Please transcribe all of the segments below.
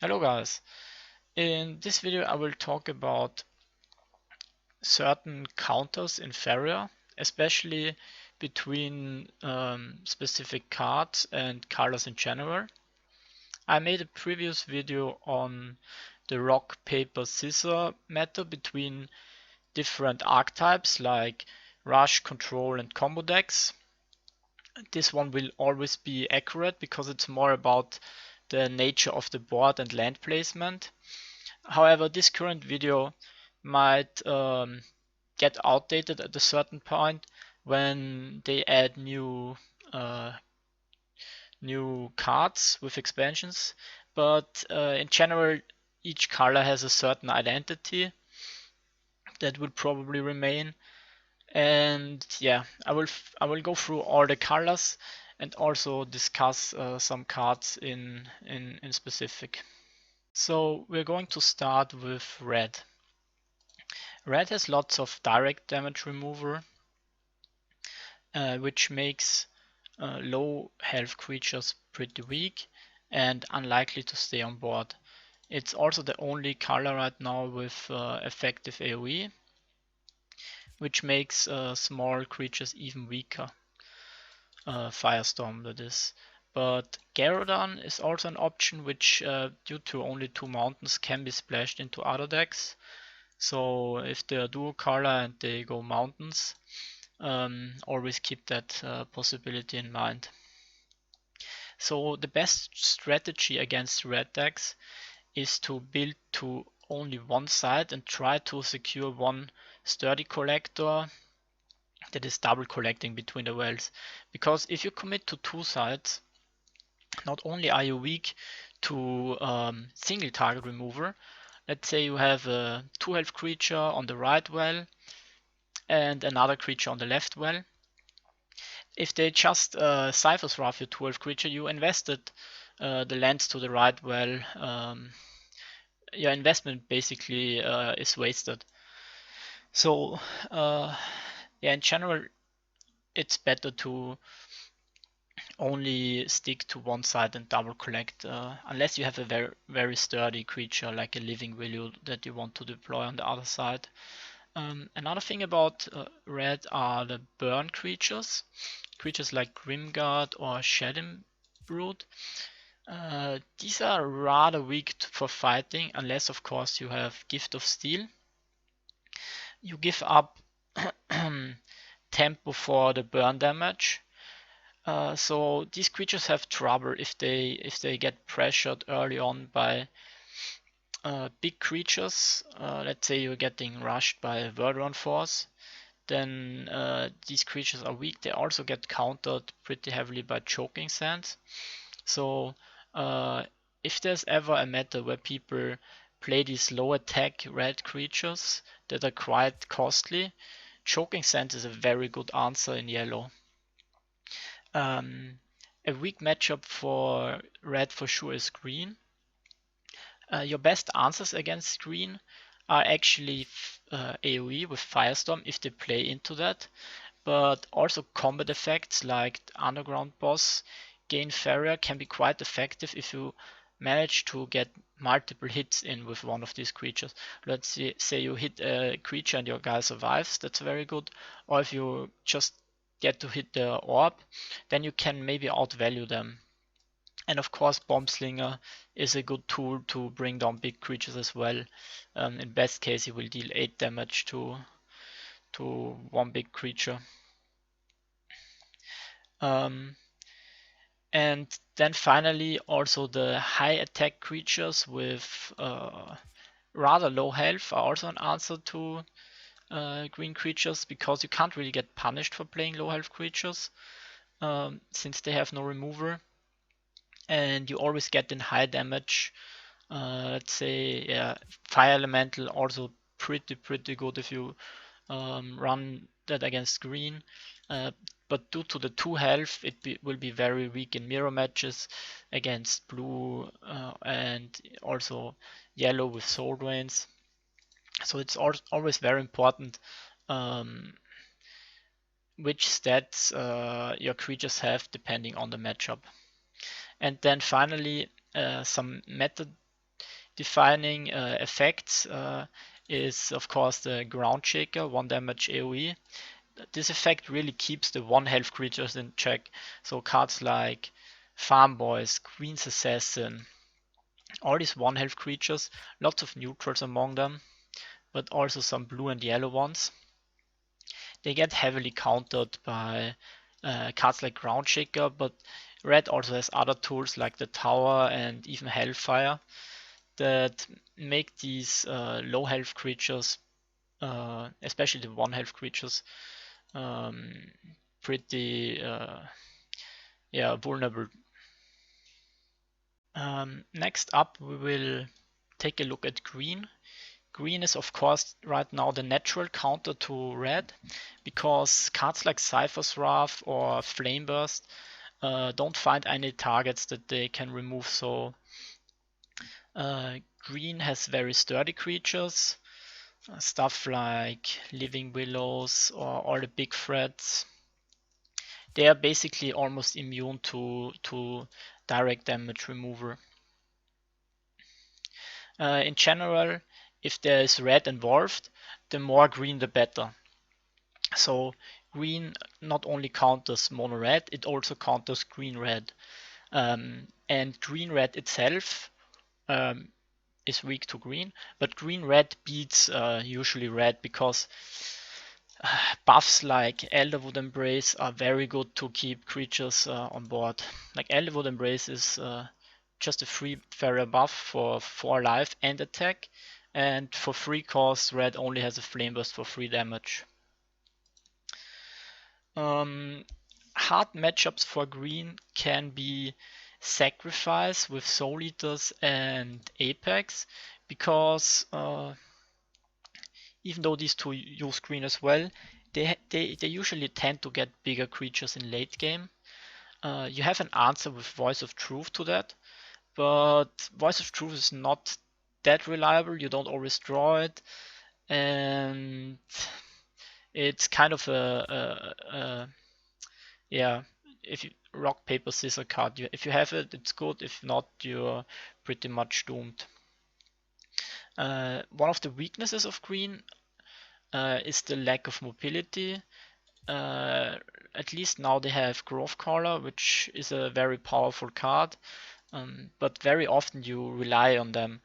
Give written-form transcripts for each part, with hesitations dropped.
Hello guys, in this video I will talk about certain counters in Faeria, especially between specific cards and colors in general. I made a previous video on the rock, paper, scissor method between different archetypes like rush, control and combo decks. This one will always be accurate because it's more about the nature of the board and land placement. However, this current video might get outdated at a certain point when they add new cards with expansions. But in general, each color has a certain identity that will probably remain. And yeah, I will go through all the colors and also discuss some cards in specific. So we're going to start with red. Red has lots of direct damage remover, which makes low health creatures pretty weak and unlikely to stay on board. It's also the only color right now with effective AoE, which makes small creatures even weaker. Firestorm, that is. But Gyarados is also an option which, due to only 2 mountains, can be splashed into other decks. So if they are dual color and they go mountains, always keep that possibility in mind. So the best strategy against red decks is to build to only one side and try to secure one sturdy collector that is double collecting between the wells. Because if you commit to 2 sides, not only are you weak to single target remover. Let's say you have a 2 health creature on the right well and another creature on the left well. If they just Cypher's Wrath your 2 health creature, you invested the lands to the right well. Your investment basically is wasted. So yeah, in general, it's better to only stick to one side and double collect, unless you have a very sturdy creature like a living value that you want to deploy on the other side. Another thing about red are the burn creatures. Creatures like Grimguard or Shadow Brood. These are rather weak for fighting, unless of course you have Gift of Steel. You give up tempo for the burn damage. So these creatures have trouble if they get pressured early on by big creatures. Let's say you're getting rushed by a Verdron Force, then these creatures are weak. They also get countered pretty heavily by Choking Sands. So if there's ever a meta where people play these low attack red creatures that are quite costly, Choking Sands is a very good answer in yellow. A weak matchup for red for sure is green. Your best answers against green are actually AoE with Firestorm if they play into that, but also combat effects like Underground Boss, Gain Faeria can be quite effective if you manage to get multiple hits in with one of these creatures. Let's say you hit a creature and your guy survives, that's very good. Or if you just get to hit the orb, then you can maybe outvalue them. And of course, Bomb Slinger is a good tool to bring down big creatures as well. In best case, you will deal 8 damage to one big creature. And then finally, also the high attack creatures with rather low health are also an answer to green creatures, because you can't really get punished for playing low health creatures since they have no remover, and you always get in high damage. Let's say, yeah, Fire Elemental also pretty good if you run that against green. But due to the 2 health, it will be very weak in mirror matches against blue and also yellow with soul drains. So it's always very important which stats your creatures have depending on the matchup. And then finally, some meta defining effects is of course the Ground Shaker, 1 damage AoE. This effect really keeps the 1 health creatures in check. So cards like Farm Boys, Queen's Assassin, all these 1 health creatures, lots of neutrals among them, but also some blue and yellow ones. They get heavily countered by cards like Ground Shaker, but red also has other tools like the Tower and even Hellfire that make these low health creatures, especially the 1 health creatures, pretty vulnerable. Next up, we will take a look at green. Green is of course right now the natural counter to red, because cards like Cypher's Wrath or Flameburst don't find any targets that they can remove. So green has very sturdy creatures, stuff like Living Willows or all the big threats. They are basically almost immune to direct damage removal. In general, if there is red involved, the more green the better. So green not only counters mono red, it also counters green red. And green red itself is weak to green, but green red beats usually red because buffs like Elderwood Embrace are very good to keep creatures on board. Like Elderwood Embrace is just a free Faeria buff for 4 life and attack, and for 3 cost red only has a Flame Burst for 3 damage. Hard matchups for green can be Sacrifice with Soul Eaters and Apex, because even though these two use green as well, they usually tend to get bigger creatures in late game. You have an answer with Voice of Truth to that, but Voice of Truth is not that reliable. You don't always draw it, and it's kind of if you rock paper scissors card, if you have it, it's good. If not, you're pretty much doomed. One of the weaknesses of green is the lack of mobility. At least now they have Growth Caller, which is a very powerful card, but very often you rely on them.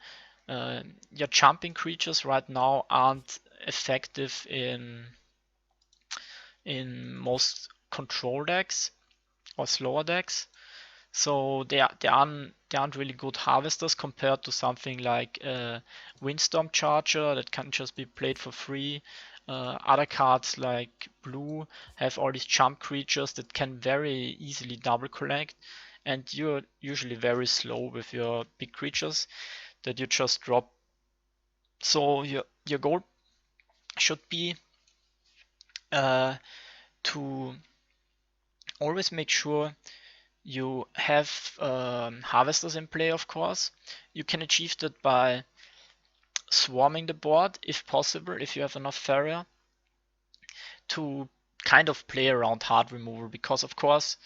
Your jumping creatures right now aren't effective in most control decks or slower decks, so they aren't really good harvesters compared to something like Windstorm Charger that can just be played for free. Other cards like blue have all these jump creatures that can very easily double collect, and you're usually very slow with your big creatures that you just drop. So your goal should be to always make sure you have harvesters in play, of course. You can achieve that by swarming the board, if possible, if you have enough Faeria, to kind of play around hard removal, because of course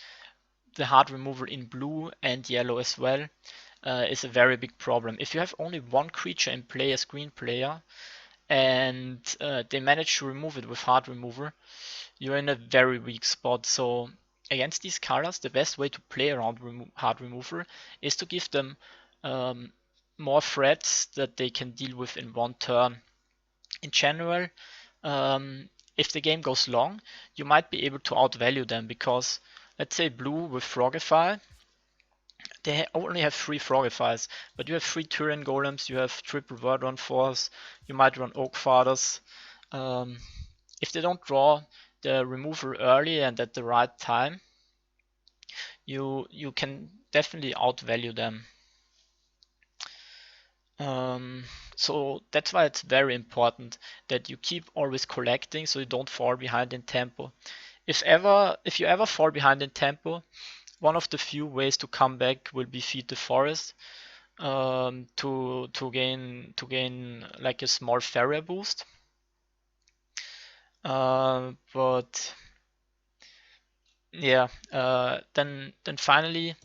the hard removal in blue and yellow as well is a very big problem. If you have only one creature in play as green player and they manage to remove it with hard removal, you're in a very weak spot. So against these colors, the best way to play around hard removal is to give them more threats that they can deal with in one turn. In general, if the game goes long, you might be able to outvalue them, because let's say blue with Frogify, they only have 3 Frogifies, but you have 3 Tyrian Golems, you have triple Word Run Force, you might run Oak Fathers. If they don't draw the removal early and at the right time, you can definitely outvalue them. So that's why it's very important that you keep always collecting so you don't fall behind in tempo. If you ever fall behind in tempo, one of the few ways to come back will be Feed the Forest, to gain like a small Faeria boost. But yeah, then finally,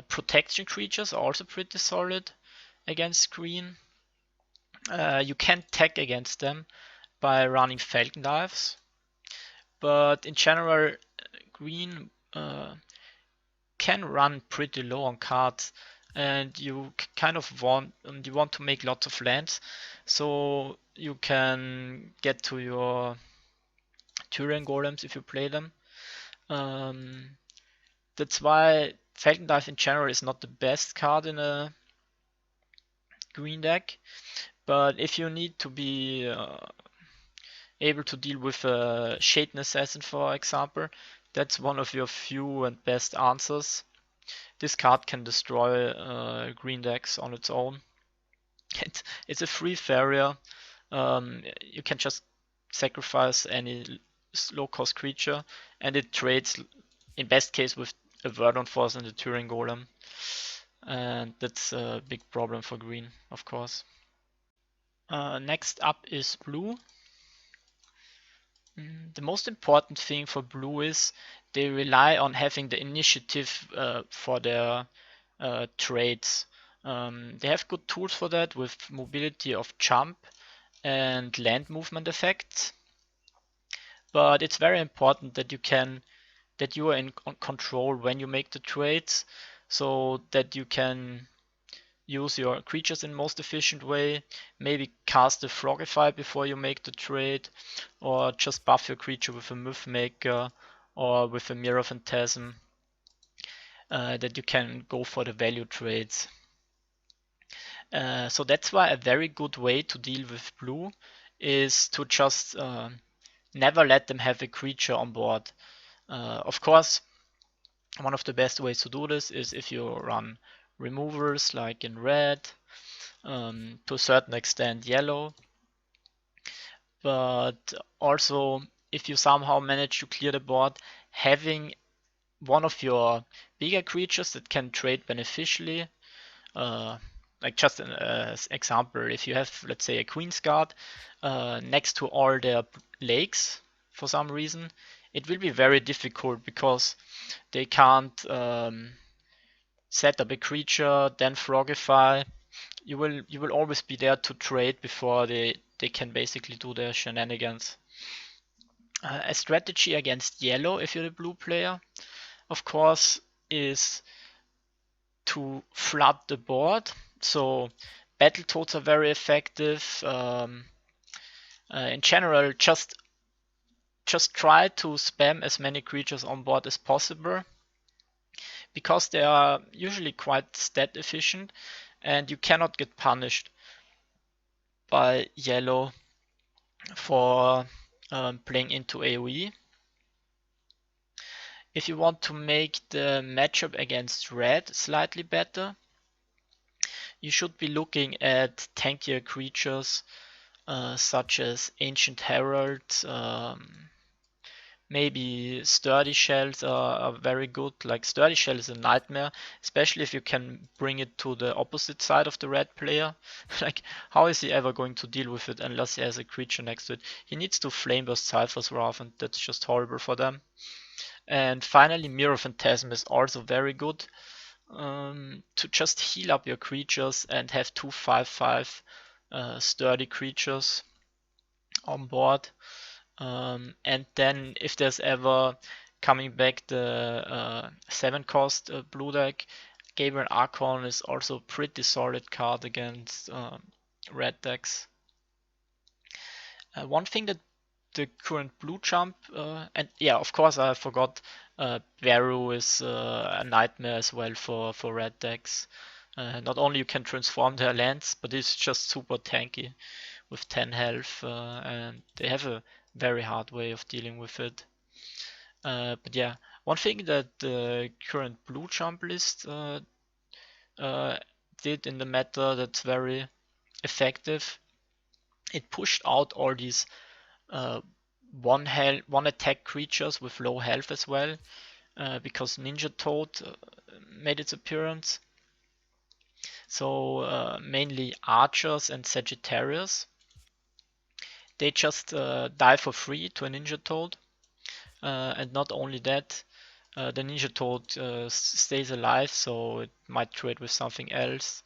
protection creatures are also pretty solid. against green. You can tech against them by running Falcon Dives, but in general, green can run pretty low on cards, and you kind of want to make lots of lands, so you can get to your Turian golems if you play them. That's why Falcon Dive in general is not the best card in a green deck, but if you need to be able to deal with a Shaden Assassin, for example, that's one of your few and best answers. This card can destroy green decks on its own. It's a free Faeria. You can just sacrifice any low cost creature, and it trades in best case with a Verdant Force and a Turing Golem. And that's a big problem for green, of course. Next up is blue. The most important thing for blue is they rely on having the initiative for their trades. They have good tools for that with mobility of jump and land movement effects. But it's very important that you are in control when you make the trades, so that you can use your creatures in most efficient way, maybe cast a Frogify before you make the trade, or just buff your creature with a Myth Maker or with a Mirror Phantasm, that you can go for the value trades. So that's why a very good way to deal with blue is to just never let them have a creature on board. Of course, one of the best ways to do this is if you run removers like in red, to a certain extent yellow, but also if you somehow manage to clear the board, having one of your bigger creatures that can trade beneficially, like just an example, if you have, let's say, a Queen's Guard next to all their lakes for some reason, it will be very difficult because they can't set up a creature, then Frogify. You will always be there to trade before they can basically do their shenanigans. A strategy against yellow, if you're a blue player, of course, is to flood the board. So Battletoads are very effective. In general, just try to spam as many creatures on board as possible, because they are usually quite stat efficient, and you cannot get punished by yellow for playing into AoE. If you want to make the matchup against red slightly better, you should be looking at tankier creatures such as Ancient Herald. Maybe Sturdy Shells are very good. Like Sturdy Shell is a nightmare, especially if you can bring it to the opposite side of the red player. Like, how is he ever going to deal with it unless he has a creature next to it? He needs to Flameburst Cypher's Wrath, and that's just horrible for them. And finally, Mirror Phantasm is also very good to just heal up your creatures and have 2/5/5 sturdy creatures on board. And then if there's ever coming back the 7 cost blue deck, Gabriel Archon is also a pretty solid card against red decks. One thing that the current blue jump, and yeah, of course I forgot, Baru is a nightmare as well for red decks. Not only you can transform their lands, but it's just super tanky with 10 health, and they have a very hard way of dealing with it. But yeah, one thing that the current blue jump list did in the meta that's very effective, it pushed out all these one attack creatures with low health as well, because Ninja Toad made its appearance. So mainly Archers and Sagittarius. They just die for free to a Ninja Toad. And not only that, the Ninja Toad stays alive, so it might trade with something else.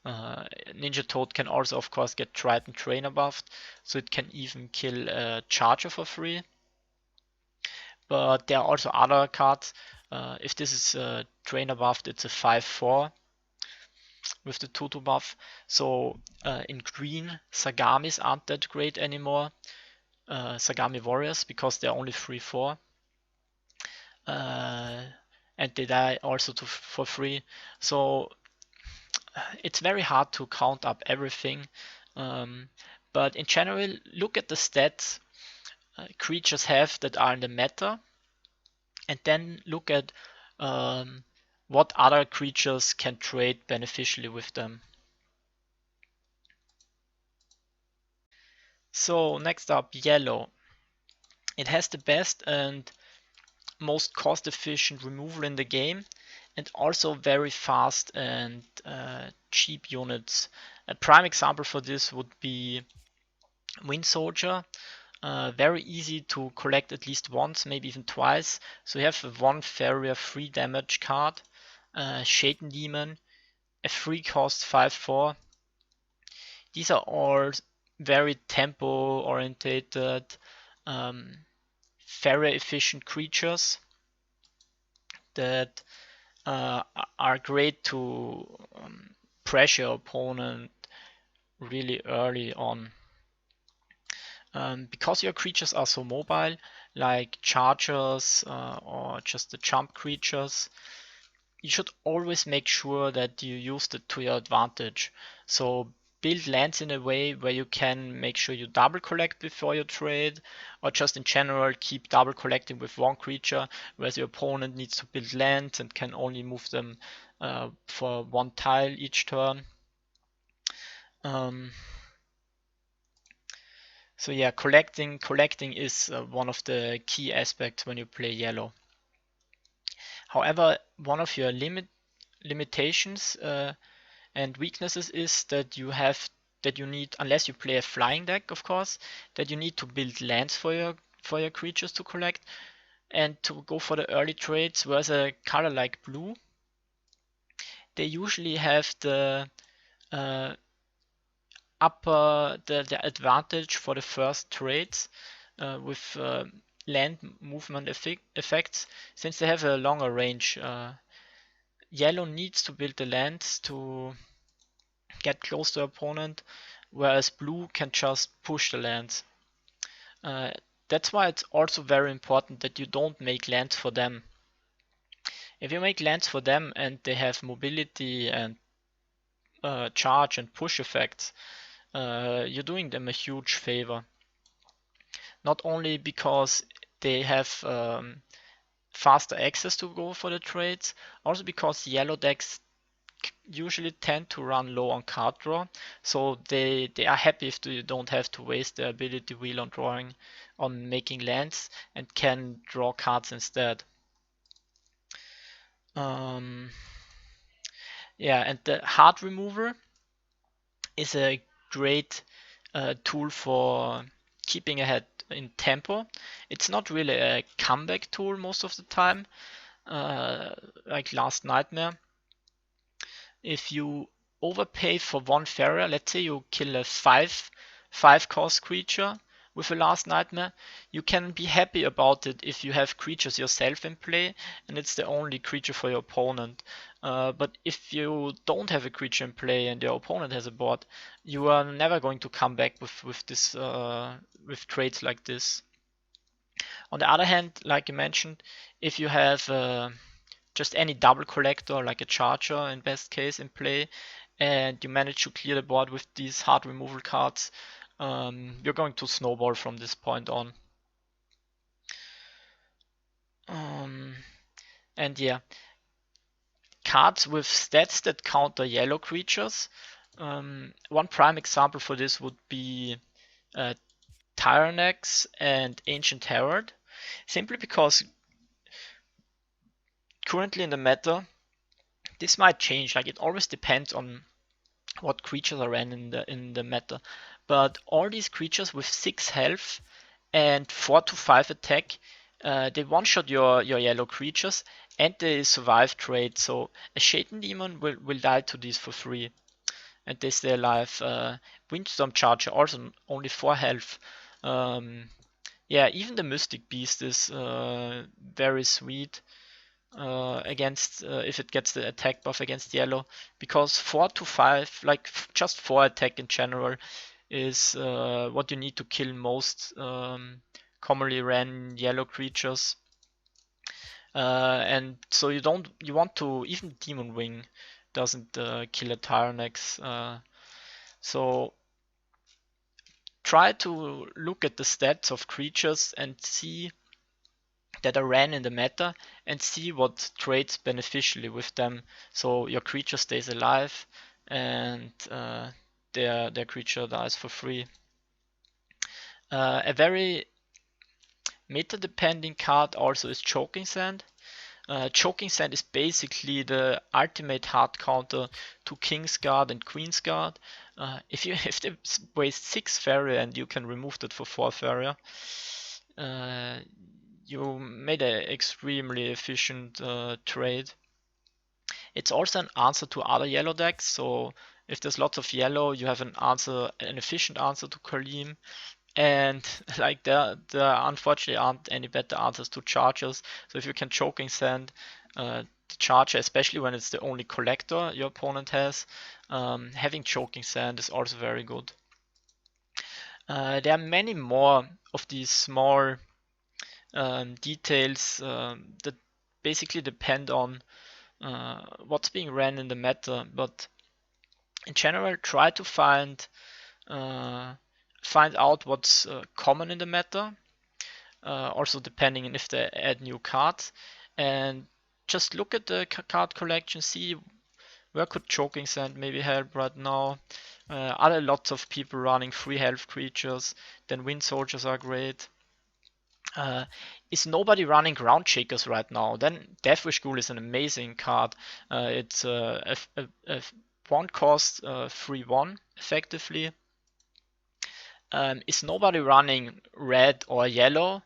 Ninja Toad can also, of course, get Trident Trainer buffed, so it can even kill a Charger for free. But there are also other cards. If this is Trainer buffed, it's a 5/4 with the 2/2 buff. So in green, Sagamis aren't that great anymore. Sagami Warriors, because they're only 3/4. And they die also for free. So it's very hard to count up everything. But in general, look at the stats creatures have that are in the meta, and then look at what other creatures can trade beneficially with them. So next up, yellow. It has the best and most cost efficient removal in the game, and also very fast and cheap units. A prime example for this would be Wind Soldier. Very easy to collect at least once, maybe even twice. So you have a 1 Faeria 3 damage card, Shaden Demon, a 3 cost 5/4. These are all very tempo orientated, very efficient creatures that are great to pressure your opponent really early on. Because your creatures are so mobile, like chargers or just the jump creatures, you should always make sure that you use it to your advantage. So build lands in a way where you can make sure you double collect before you trade, or just in general keep double collecting with one creature, whereas your opponent needs to build lands and can only move them for one tile each turn. So yeah, collecting is one of the key aspects when you play yellow. However, one of your limitations and weaknesses is that you need, unless you play a flying deck, of course, that you need to build lands for your creatures to collect and to go for the early trades. Whereas a color like blue, they usually have the the advantage for the first trades with land movement effects, since they have a longer range. Yellow needs to build the lands to get close to the opponent, whereas blue can just push the lands. That's why it's also very important that you don't make lands for them. If you make lands for them and they have mobility and charge and push effects, you're doing them a huge favor. Not only because they have faster access to go for the trades, also because yellow decks usually tend to run low on card draw, so they are happy if they don't have to waste their ability wheel on making lands, and can draw cards instead. Yeah, and the hard remover is a great tool for keeping ahead in tempo. It's not really a comeback tool most of the time, like Last Nightmare. If you overpay for one Faeria, let's say you kill a 5 cost creature with a Last Nightmare, you can be happy about it if you have creatures yourself in play and it's the only creature for your opponent. But if you don't have a creature in play and your opponent has a board, you are never going to come back with this with trades like this. On the other hand, like you mentioned, if you have just any double collector like a charger in best case in play, and you manage to clear the board with these hard removal cards, you're going to snowball from this point on. And yeah, cards with stats that counter yellow creatures. One prime example for this would be Tyrannex and Ancient Herald, simply because currently in the meta, this might change. Like, it always depends on what creatures are ran in the meta. But all these creatures with 6 health and 4 to 5 attack, they one-shot your yellow creatures and they survive trade. So a Shaden Demon will die to these for free. and they stay alive. Windstorm Charger also only 4 health. Yeah, even the Mystic Beast is very sweet against if it gets the attack buff against yellow, because 4 to 5, like just 4 attack in general, is what you need to kill most commonly ran yellow creatures. And so you want to, even Demon Wing doesn't kill a Tyrannex. So try to look at the stats of creatures and see that are ran in the meta, and see what trades beneficially with them, so your creature stays alive and their creature dies for free. A very meta depending card also is Choking Sand. Choking Sand is basically the ultimate hard counter to Kingsguard and Queensguard. If they waste 6 Faeria and you can remove that for 4 Faeria, you made an extremely efficient trade. It's also an answer to other yellow decks, so if there's lots of yellow, you have an efficient answer to Kalim. And like there unfortunately aren't any better answers to Chargers. So if you can Choking Sand the Charger, especially when it's the only collector your opponent has, having Choking Sand is also very good. There are many more of these small details that basically depend on what's being ran in the meta, but in general, try to find out what's common in the meta. Also depending on if they add new cards, and just look at the card collection, see where could Choking Sand maybe help right now. Are there lots of people running free health creatures? Then Wind Soldiers are great. Is nobody running Ground Shakers right now? Then Deathwish Ghoul is an amazing card. It's a 1 cost 3/1 effectively. Is nobody running red or yellow?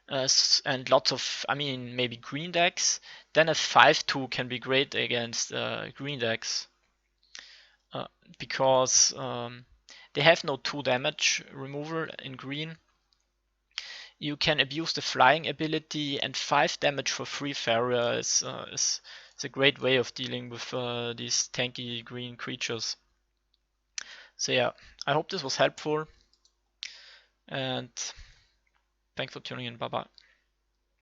And lots of, maybe green decks, then a 5/2 can be great against green decks, because they have no 2 damage removal in green. You can abuse the flying ability, and 5 damage for free Faeria is a great way of dealing with these tanky green creatures. So yeah, I hope this was helpful, and thanks for tuning in. Bye bye.